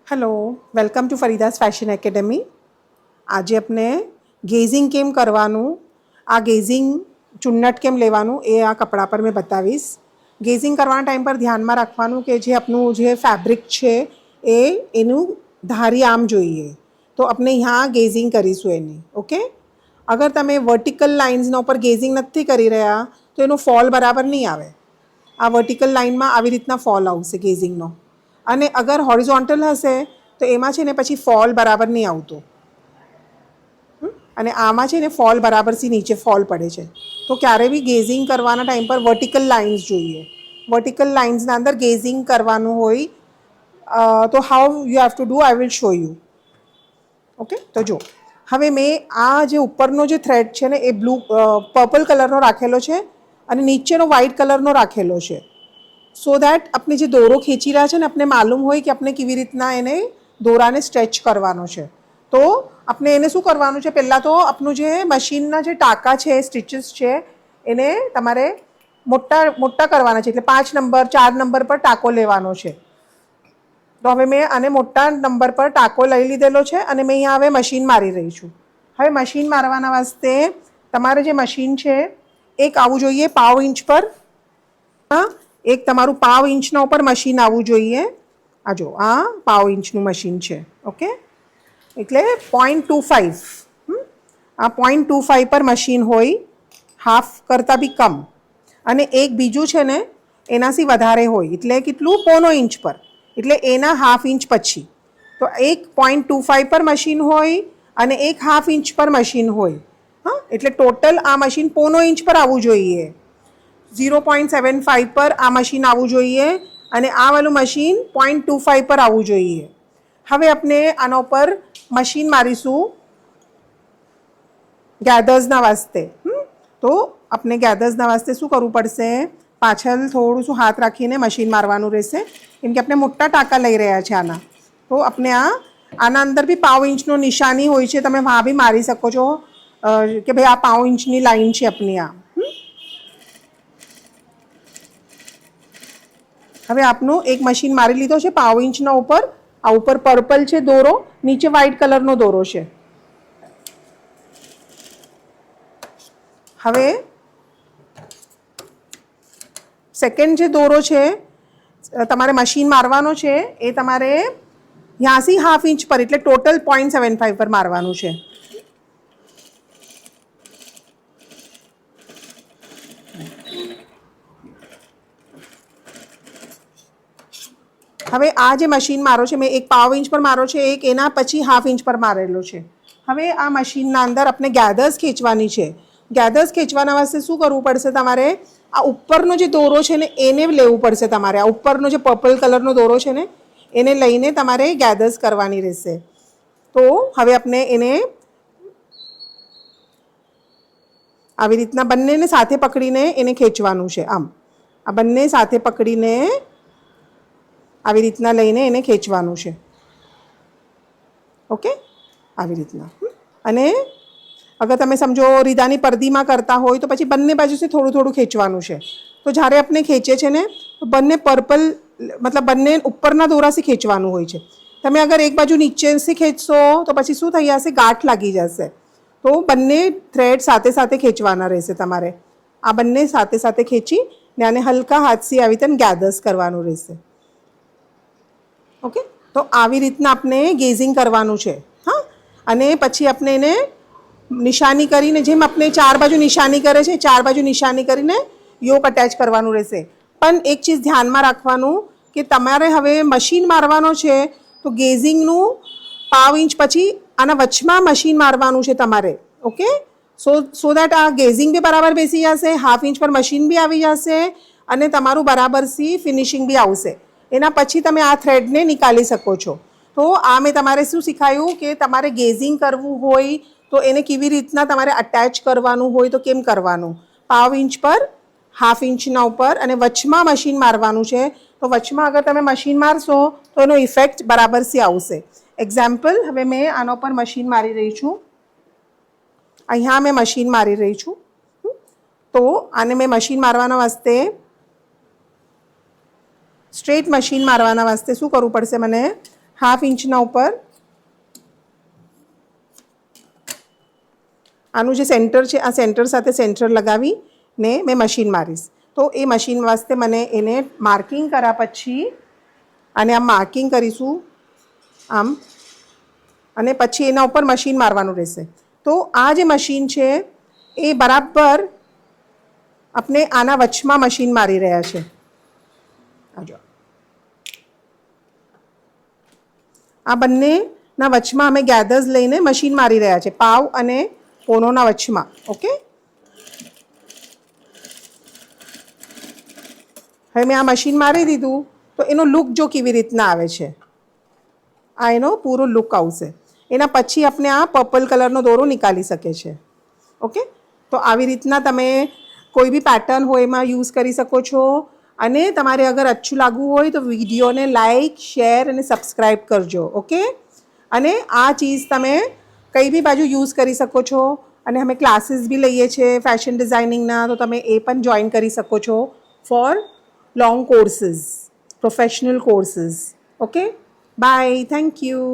Hello, welcome to Farida's fashion academy. आज अपने gazing केम करवानू आ gazing चुन्नट केम लेवानू ए आ कपड़ा पर मैं बतावीश। गेजिंग करवाना टाइम पर ध्यान में राखवानू के जे अपनू जे फैब्रिक छे ए एनु धारी आम जोईए तो अपने यहाँ गेजिंग करीशुं एनी। ओके, अगर तमे वर्टिकल लाइन्सना पर गेजिंग नथी करी रह्या तो एनो फॉल बराबर नहीं आवे। आ वर्टिकल लाइन में આવી રીતના ફોલ આવશે ગેઝિંગનો, અને અગર હોરિઝોન્ટલ હશે તો એમાં છે ને પછી ફોલ બરાબર નહીં આવતો, અને આમાં છે ને ફોલ બરાબરથી નીચે ફોલ પડે છે। તો ક્યારે બી ગેઝિંગ કરવાના ટાઈમ પર વર્ટિકલ લાઇન્સ જોઈએ। વર્ટિકલ લાઇન્સના અંદર ગેઝિંગ કરવાનું હોય તો how you have to do I will show you. Okay, તો જો હવે મેં આ જે ઉપરનો જે થ્રેડ છે ને એ બ્લુ પર્પલ કલરનો રાખેલો છે અને નીચેનો વ્હાઇટ કલરનો રાખેલો છે, સો દેટ આપણે જે દોરો ખેંચી રહ્યા છે ને આપણે માલુમ હોય કે આપણે કેવી રીતના એને દોરાને સ્ટ્રેચ કરવાનો છે। તો આપણે એને શું કરવાનું છે, પહેલાં તો આપણું જે મશીનના જે ટાંકા છે સ્ટિચીસ છે એને તમારે મોટા મોટા કરવાના છે, એટલે 5 નંબર 4 નંબર પર ટાંકો લેવાનો છે। તો હવે મેં આને મોટા નંબર પર ટાંકો લઈ લીધેલો છે અને મેં અહીંયા હવે મશીન મારી રહી છું। હવે મશીન મારવાના વાસ્તે તમારે જે મશીન છે એક આવવું જોઈએ પાવ ઇંચ પર, હા એક તમારું પાવ ઇંચના ઉપર મશીન આવવું જોઈએ। આ જો આ પાવ ઇંચનું મશીન છે, ઓકે, એટલે 0.25 આ 0.25 પર મશીન હોય, હાફ કરતાં બી કમ, અને એક બીજું છે ને એનાથી વધારે હોય એટલે કેટલું 0.25 ઇંચ પર, એટલે એના હાફ ઇંચ પછી। તો એક 0.25 પર મશીન હોય અને એક હાફ ઇંચ પર મશીન હોય, હા એટલે ટોટલ આ મશીન 0.25 ઇંચ પર આવવું જોઈએ। 0.75 પર આ મશીન આવવું જોઈએ અને આ વાળું મશીન 0.25 પર આવવું જોઈએ। હવે આપણે આના ઉપર મશીન મારીશું ગેધર્સના વાસ્તે। તો આપણે ગેધર્સના વાસ્તે શું કરવું પડશે, પાછળ થોડું શું હાથ રાખીને મશીન મારવાનું રહેશે, કેમ કે આપણે મોટા ટાંકા લઈ રહ્યા છે આના। તો આપણે આના અંદર બી પાવ ઇંચનો નિશાની હોય છે, તમે વहाँ બી મારી શકો છો કે ભાઈ આ પાવ ઇંચની લાઈન છે આપણી આ। હવે આપનું એક મશીન મારી લીધો છે પાવ ઇંચના ઉપર, આ ઉપર પર્પલ છે દોરો, નીચે વ્હાઇટ કલરનો દોરો છે। હવે સેકન્ડ જે દોરો છે તમારે મશીન મારવાનો છે એ તમારે ત્યાંથી હાફ ઇંચ પર એટલે ટોટલ 0.75 પર મારવાનું છે। હવે આ જે મશીન મારો છે મેં એક પાવ ઇંચ પર મારો છે, એક એના પછી હાફ ઇંચ પર મારેલો છે। હવે આ મશીનના અંદર આપણે ગેધર્સ ખેંચવાની છે। ગેધર્સ ખેંચવાના વાસ્તે શું કરવું પડશે, તમારે આ ઉપરનો જે દોરો છે ને એને લેવું પડશે તમારે, આ ઉપરનો જે પર્પલ કલરનો દોરો છે ને એને લઈને તમારે ગેધર્સ કરવાની રહેશે। તો હવે આપણે એને આવી રીતના બંનેને સાથે પકડીને એને ખેંચવાનું છે। આમ આ બંને સાથે પકડીને આવી રીતના લઈને એને ખેંચવાનું છે, ઓકે, આવી રીતના। અને અગર તમે સમજો રીદાની પરદીમાં કરતા હોય તો પછી બંને બાજુથી થોડું થોડું ખેંચવાનું છે। તો જ્યારે આપણે ખેંચે છે ને તો બંને પર્પલ મતલબ બંને ઉપરના દોરાથી ખેંચવાનું હોય છે। તમે અગર એક બાજુ નીચેથી ખેંચશો તો પછી શું થઈ જશે, ગાંઠ લાગી જશે। તો બંને થ્રેડ સાથે સાથે ખેંચવાના રહેશે તમારે, આ બંને સાથે સાથે ખેંચી ને આને હલકા હાથથી આવી રીતે ગેધર્સ કરવાનું રહેશે। ઓકે, તો આવી રીતના આપણે ગેઝિંગ કરવાનું છે, હા। અને પછી આપણે એને નિશાની કરીને, જેમ આપણે 4 બાજુ નિશાની કરે છે 4 બાજુ નિશાની કરીને યોક અટેચ કરવાનું રહેશે। પણ એક ચીજ ધ્યાનમાં રાખવાનું કે તમારે હવે મશીન મારવાનો છે તો ગેઝિંગનું પાવ ઇંચ પછી આના વચમાં મશીન મારવાનું છે તમારે, ઓકે, સો દેટ આ ગેઝિંગ બી બરાબર બેસી જશે, હાફ ઇંચ પર મશીન બી આવી જશે અને તમારું બરાબરથી ફિનિશિંગ બી આવશે। એના પછી તમે આ થ્રેડને નીકાળી શકો છો। તો આ મેં તમારે શું શીખાયું કે તમારે ગેઝિંગ કરવું હોય તો એને કેવી રીતના તમારે અટેચ કરવાનું હોય તો કેમ કરવાનું, પાવ ઇંચ પર હાફ ઇંચના ઉપર અને વચમાં મશીન મારવાનું છે। તો વચમાં અગર તમે મશીન મારશો તો એનો ઇફેક્ટ બરાબરથી આવશે। એક્ઝામ્પલ, હવે મેં આના ઉપર મશીન મારી રહી છું, અહીંયા મેં મશીન મારી રહી છું। તો આને મેં મશીન મારવાના વાસ્તે સ્ટ્રેટ મશીન મારવાના વાસ્તે શું કરવું પડશે, મને હાફ ઇંચના ઉપર આનું જે સેન્ટર છે આ સેન્ટર સાથે સેન્ટર લગાવીને મેં મશીન મારીશ. તો એ મશીન વાસ્તે મને એને માર્કિંગ કર્યા પછી અને આમ માર્કિંગ કરીશું આમ, અને પછી એના ઉપર મશીન મારવાનું રહેશે. તો આ જે મશીન છે એ બરાબર આપણે આના વચમાં મશીન મારી રહ્યા છે. આ બંનેના વચમાં અમે ગેધર્સ લઈને મશીન મારી રહ્યા છે, પાવ અને પોનોના વચમાં. ઓકે, હવે મેં આ મશીન મારી દીધું તો એનો લુક જો કેવી રીતના આવે છે, આ એનો પૂરો લુક આવશે. એના પછી આપણે આ પર્પલ કલરનો દોરો નીકાળી શકે છે. ઓકે, તો આવી રીતના તમે કોઈ બી પેટર્ન હોય એમાં યુઝ કરી શકો છો. અને તમારે અગર અચ્છું લાગવું હોય તો વિડીયોને લાઇક, શેર અને સબસ્ક્રાઈબ કરજો. ઓકે, અને આ ચીઝ તમે કઈ બી બાજુ યુઝ કરી શકો છો. અને અમે ક્લાસીસ બી લઈએ છીએ ફેશન ડિઝાઇનિંગના, તો તમે એ પણ જોઈન કરી શકો છો for long courses, professional courses. Okay, bye, thank you.